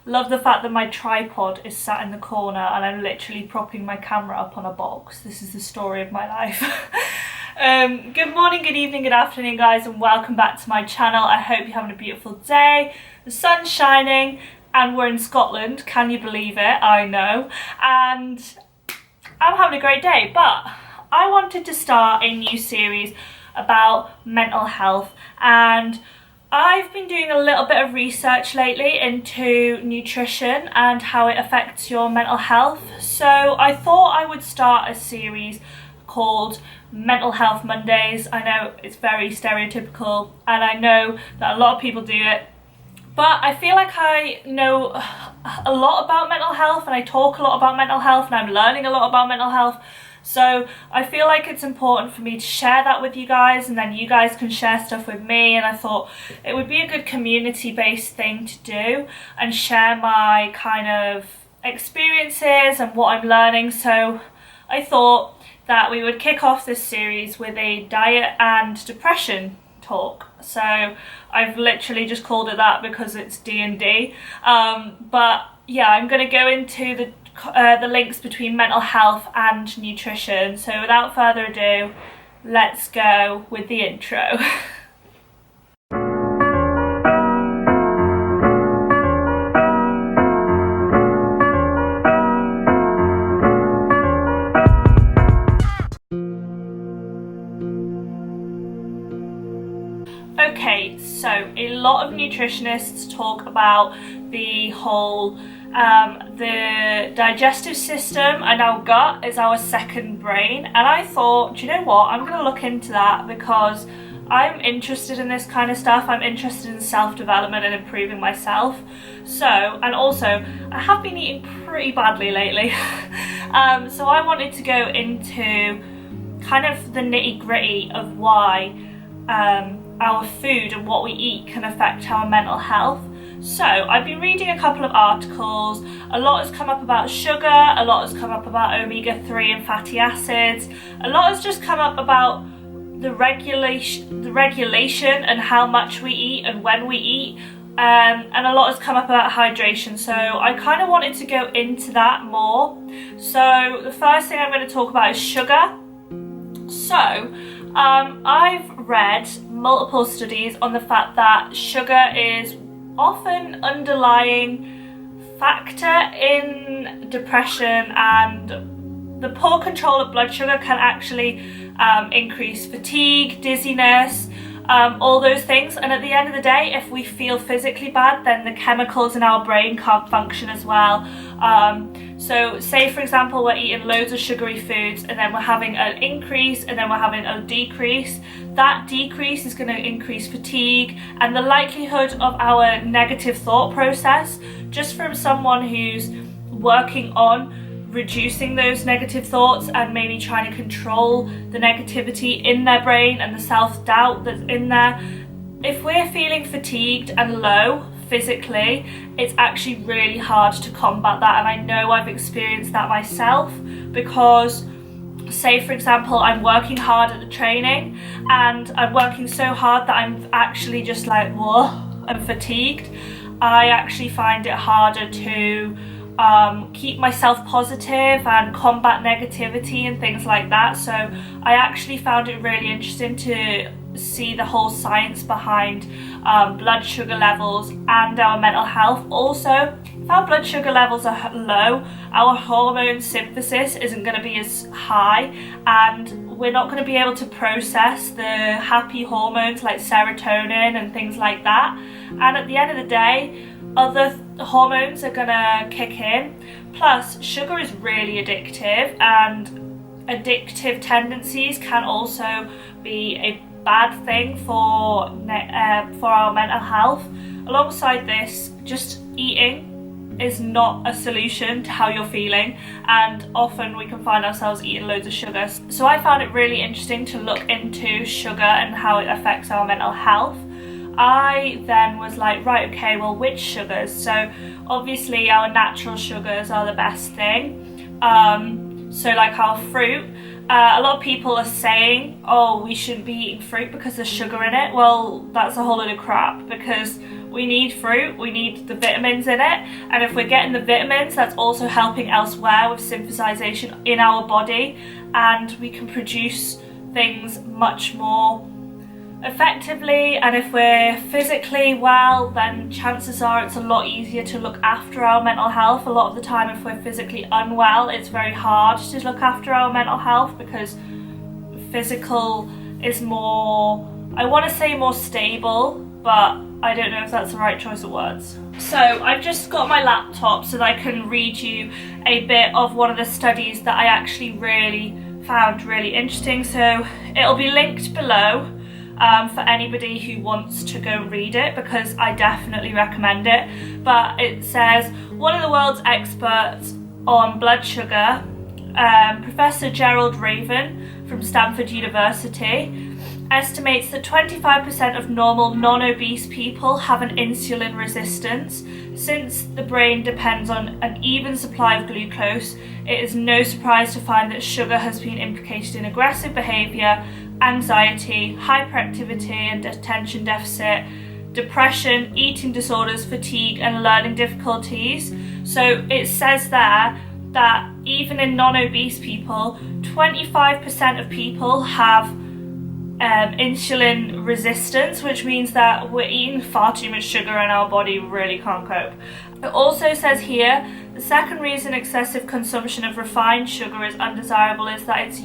Love the fact that my tripod is sat in the corner and I'm literally propping my camera up on a box. This is the story of my life. Good morning, good evening, good afternoon guys, and welcome back to my channel. I hope you're having a beautiful day. The sun's shining and we're in Scotland. Can you believe it? I know. And I'm having a great day, but I wanted to start a new series about mental health, and I've been doing a little bit of research lately into nutrition and how it affects your mental health. So I thought I would start a series called Mental Health Mondays. I know it's very stereotypical and I know that a lot of people do it, but I feel like I know a lot about mental health and I talk a lot about mental health and I'm learning a lot about mental health. So I feel like it's important for me to share that with you guys, and then you guys can share stuff with me, and I thought it would be a good community-based thing to do and share my kind of experiences and what I'm learning. So I thought that we would kick off this series with a diet and depression talk. So I've literally just called it that because it's D&D. But yeah, I'm going to go into the links between mental health and nutrition. So without further ado, let's go with the intro. Okay, so a lot of nutritionists talk about the whole the digestive system, and our gut is our second brain, and I thought, do you know what, I'm going to look into that because I'm interested in this kind of stuff. I'm interested in self-development and improving myself. So, and also I have been eating pretty badly lately. So I wanted to go into kind of the nitty-gritty of why our food and what we eat can affect our mental health. So I've been reading a couple of articles. A lot has come up about sugar, a lot has come up about omega-3 and fatty acids, a lot has just come up about the regulation and how much we eat and when we eat, and a lot has come up about hydration. So I kind of wanted to go into that more. So the first thing I'm going to talk about is sugar. So I've read multiple studies on the fact that sugar is often underlying factor in depression, and the poor control of blood sugar can actually increase fatigue, dizziness, all those things. And at the end of the day, if we feel physically bad, then the chemicals in our brain can't function as well. So say for example we're eating loads of sugary foods and then we're having an increase and then we're having a decrease. That decrease is going to increase fatigue and the likelihood of our negative thought process, just from someone who's working on reducing those negative thoughts and maybe trying to control the negativity in their brain and the self-doubt that's in there. If we're feeling fatigued and low physically, it's actually really hard to combat that, and I know I've experienced that myself, because say for example I'm working hard at the training and I'm working so hard that I'm actually just like, whoa, I'm fatigued. I actually find it harder to keep myself positive and combat negativity and things like that. So I actually found it really interesting to see the whole science behind blood sugar levels and our mental health. Also, if our blood sugar levels are low, our hormone synthesis isn't going to be as high, and we're not going to be able to process the happy hormones like serotonin and things like that. And at the end of the day, other hormones are going to kick in. Plus, sugar is really addictive, and addictive tendencies can also be a bad thing for our mental health. Alongside this, just eating is not a solution to how you're feeling, and often we can find ourselves eating loads of sugar. So I found it really interesting to look into sugar and how it affects our mental health. I then was like, right, okay, well, which sugars? So obviously our natural sugars are the best thing. So like our fruit, a lot of people are saying, oh, we shouldn't be eating fruit because there's sugar in it. Well, that's a whole load of crap, because We need fruit, we need the vitamins in it, and if we're getting the vitamins, that's also helping elsewhere with synthesization in our body, and we can produce things much more effectively. And if we're physically well, then chances are it's a lot easier to look after our mental health. A lot of the time, if we're physically unwell, it's very hard to look after our mental health, because physical is more, I want to say more stable, but I don't know if that's the right choice of words. So I've just got my laptop so that I can read you a bit of one of the studies that I actually really found really interesting. So it'll be linked below for anybody who wants to go read it, because I definitely recommend it. But it says, one of the world's experts on blood sugar, Professor Gerald Raven from Stanford University, estimates that 25% of normal non-obese people have an insulin resistance. Since the brain depends on an even supply of glucose, it is no surprise to find that sugar has been implicated in aggressive behaviour, anxiety, hyperactivity and attention deficit, depression, eating disorders, fatigue and learning difficulties. So it says there that even in non-obese people, 25% of people have insulin resistance, which means that we're eating far too much sugar and our body really can't cope. It also says here, the second reason excessive consumption of refined sugar is undesirable is that it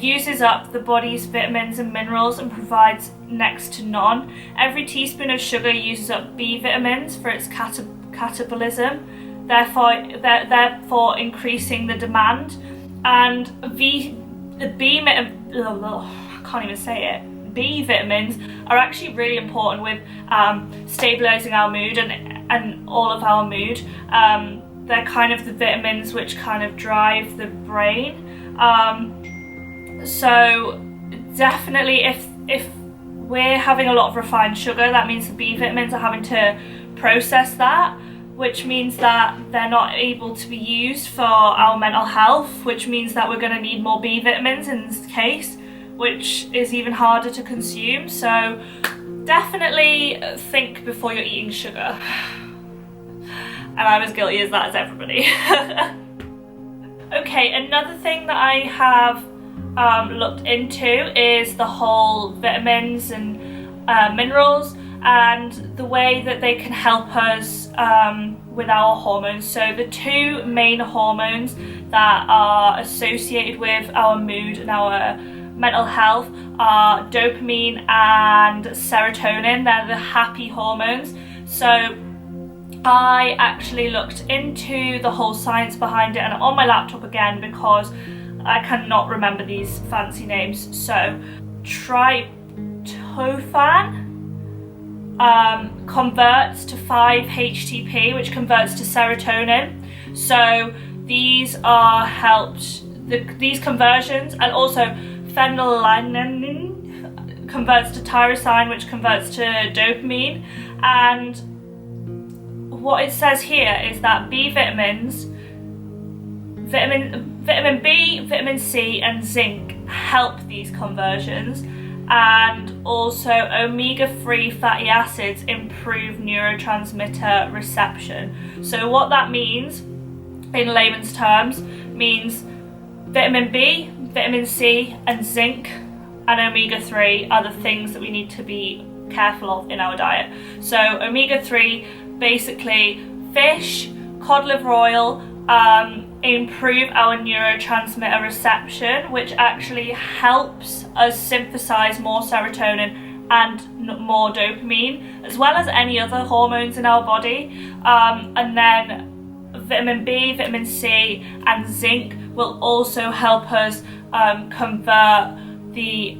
uses up the body's vitamins and minerals and provides next to none. Every teaspoon of sugar uses up B vitamins for its catabolism, therefore increasing the demand. And B vitamins are actually really important with stabilizing our mood and all of our mood. They're kind of the vitamins which kind of drive the brain. So definitely if we're having a lot of refined sugar, that means the B vitamins are having to process that, which means that they're not able to be used for our mental health, which means that we're going to need more B vitamins in this case, which is even harder to consume. So definitely think before you're eating sugar. And I'm as guilty as that as everybody. Okay, another thing that I have looked into is the whole vitamins and minerals and the way that they can help us with our hormones. So the two main hormones that are associated with our mood and our mental health are dopamine and serotonin. They're the happy hormones. So I actually looked into the whole science behind it, and I'm on my laptop again because I cannot remember these fancy names. So tryptophan converts to 5-HTP, which converts to serotonin. So these are these conversions, and also phenylalanine converts to tyrosine, which converts to dopamine. And what it says here is that B vitamins, vitamin B, vitamin C and zinc help these conversions, and also omega-3 fatty acids improve neurotransmitter reception. So what that means in layman's terms means vitamin B, vitamin C and zinc and omega-3 are the things that we need to be careful of in our diet. So omega-3, basically fish, cod liver oil, improve our neurotransmitter reception, which actually helps us synthesize more serotonin and more dopamine, as well as any other hormones in our body. And then vitamin B, vitamin C and zinc will also help us convert the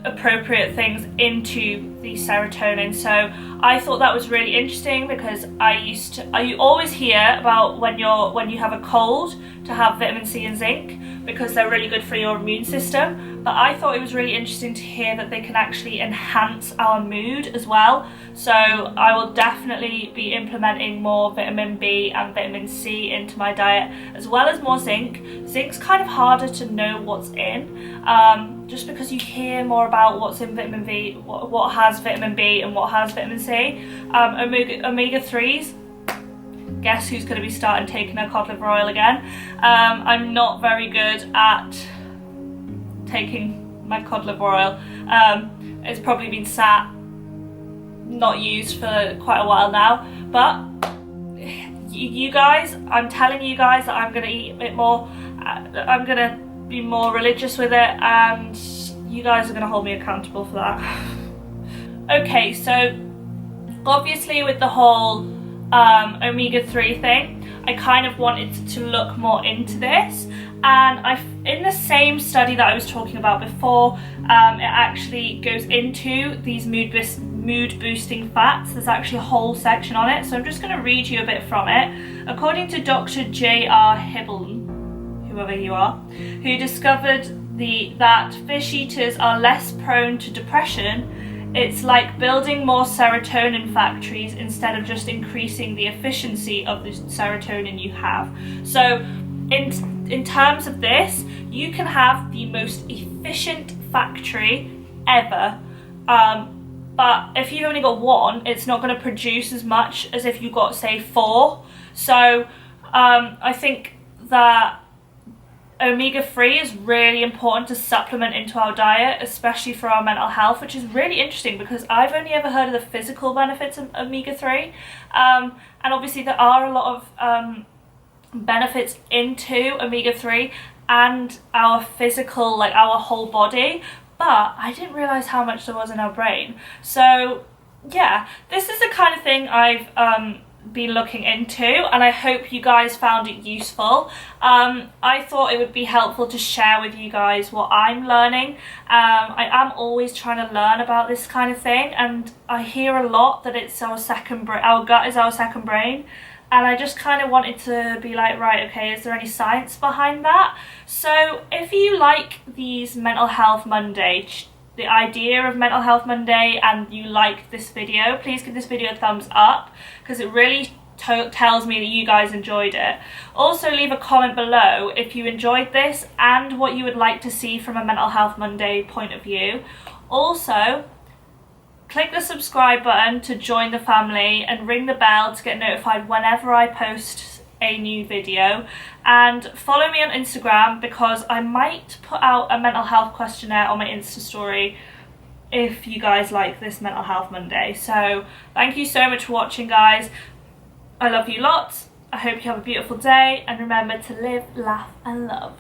appropriate things into the serotonin. So I thought that was really interesting, because you always hear about when you have a cold to have vitamin C and zinc, because they're really good for your immune system, but I thought it was really interesting to hear that they can actually enhance our mood as well. So I will definitely be implementing more vitamin B and vitamin C into my diet, as well as more zinc. Zinc's kind of harder to know what's in, just because you hear more about what's in vitamin B, what has vitamin B and what has vitamin C. Omega-3s, guess who's going to be starting taking their cod liver oil again? I'm not very good at taking my cod liver oil. It's probably been sat, not used for quite a while now, but you guys, I'm telling you guys that I'm going to eat a bit more. I'm going to be more religious with it, and you guys are going to hold me accountable for that. Okay, so obviously with the whole omega-3 thing, I kind of wanted to look more into this, and in the same study that I was talking about before, it actually goes into these mood boosting fats. There's actually a whole section on it, so I'm just going to read you a bit from it. According to Dr. J.R. Hibben, whoever you are, who discovered that fish eaters are less prone to depression, it's like building more serotonin factories instead of just increasing the efficiency of the serotonin you have. So in terms of this, you can have the most efficient factory ever, but if you've only got one, it's not going to produce as much as if you've got, say, 4. So I think that omega-3 is really important to supplement into our diet, especially for our mental health, which is really interesting because I've only ever heard of the physical benefits of omega-3, and obviously there are a lot of benefits into omega-3 and our physical, like our whole body, but I didn't realize how much there was in our brain. So yeah, this is the kind of thing I've been looking into, and I hope you guys found it useful. I thought it would be helpful to share with you guys what I'm learning. I am always trying to learn about this kind of thing, and I hear a lot that it's our second brain, our gut is our second brain, and I just kind of wanted to be like, right, okay, is there any science behind that? So if you like these Mental Health Monday, the idea of Mental Health Monday, and you like this video, please give this video a thumbs up, because it really tells me that you guys enjoyed it. Also leave a comment below if you enjoyed this and what you would like to see from a Mental Health Monday point of view. Also, click the subscribe button to join the family and ring the bell to get notified whenever I post a new video, and follow me on Instagram because I might put out a mental health questionnaire on my Insta story if you guys like this Mental Health Monday. So thank you so much for watching, guys. I love you lots. I hope you have a beautiful day, and remember to live, laugh and love.